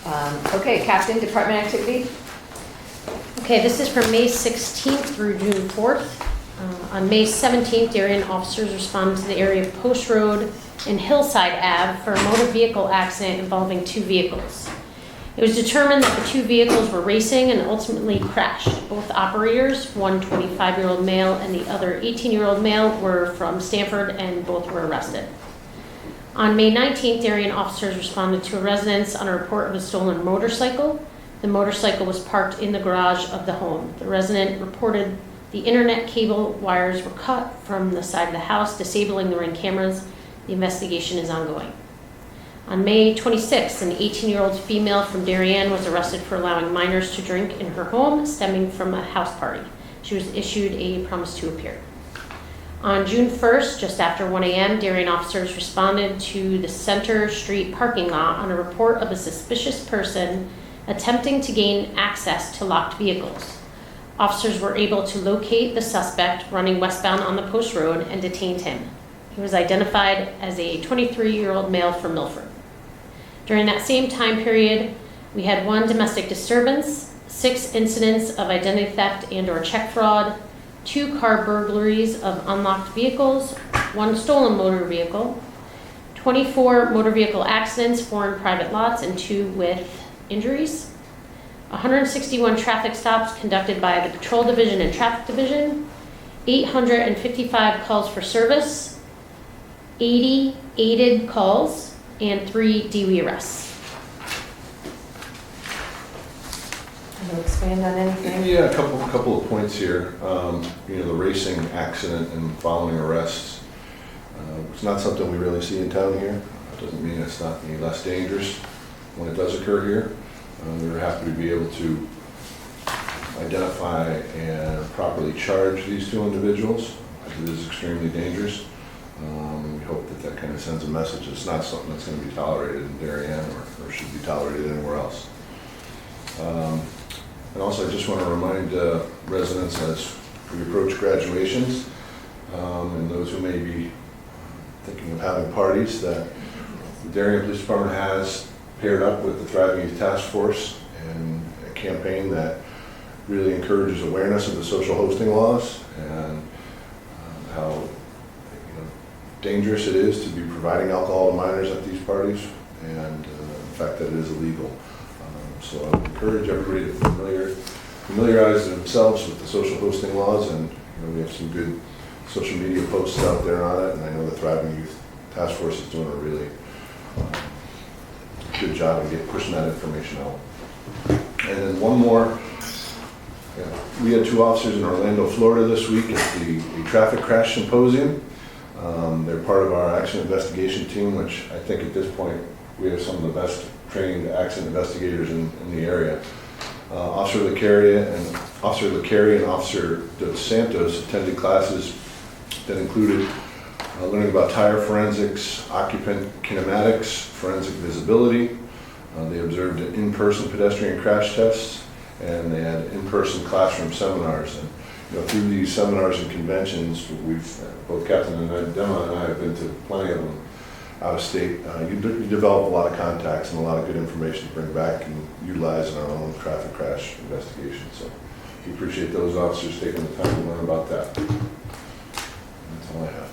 Okay, Captain, department activity? Okay, this is from May 16th through June 4th. On May 17th, Darien officers responded to the area of Post Road and Hillside Ave for a motor vehicle accident involving two vehicles. It was determined that the two vehicles were racing and ultimately crashed. Both operators, one 25-year-old male and the other 18-year-old male, were from Stanford and both were arrested. On May 19th, Darien officers responded to a residence on a report of a stolen motorcycle. The motorcycle was parked in the garage of the home. The resident reported the internet cable wires were cut from the side of the house, disabling the Ring cameras. The investigation is ongoing. On May 26th, an 18-year-old female from Darien was arrested for allowing minors to drink in her home, stemming from a house party. She was issued a promise to appear. On June 1st, just after 1 a.m., Darien officers responded to the Center Street parking lot on a report of a suspicious person attempting to gain access to locked vehicles. Officers were able to locate the suspect running westbound on the Post Road and detained him. He was identified as a 23-year-old male from Milford. During that same time period, we had one domestic disturbance, 6 incidents of identity theft and/or check fraud, 2 car burglaries of unlocked vehicles, 1 stolen motor vehicle, 24 motor vehicle accidents, 4 in private lots, and 2 with injuries, 161 traffic stops conducted by the Patrol Division and Traffic Division, 855 calls for service, 80 aided calls, and 3 DUI arrests. Can you expand on anything? Yeah, a couple of points here. The racing accident and following arrests. It's not something we really see in town here. It doesn't mean it's not any less dangerous when it does occur here. We were happy to be able to identify and properly charge these 2 individuals. It is extremely dangerous. We hope that kind of sends a message. It's not something that's going to be tolerated in Darien or should be tolerated anywhere else. And also, I just want to remind residents as we approach graduations and those who may be thinking of having parties that the Darien Police Department has paired up with the Thriving Youth Task Force and a campaign that really encourages awareness of the social hosting laws and how dangerous it is to be providing alcohol to minors at these parties, and the fact that it is illegal. So I would encourage everybody to familiarize themselves with the social hosting laws, and we have some good social media posts out there on it, and I know the Thriving Youth Task Force is doing a really good job of pushing that information out. And then one more. We had 2 officers in Orlando, Florida this week at the traffic crash symposium. They're part of our accident investigation team, which I think at this point we have some of the best trained accident investigators in the area. Officer LeCarry and Officer Dos Santos attended classes that included learning about tire forensics, occupant kinematics, forensic visibility. They observed in-person pedestrian crash tests, and they had in-person classroom seminars. And through these seminars and conventions, both Captain and Dema and I have been to plenty of them out of state. You develop a lot of contacts and a lot of good information to bring back and utilize in our own traffic crash investigation. So we appreciate those officers taking the time to learn about that. That's all I have.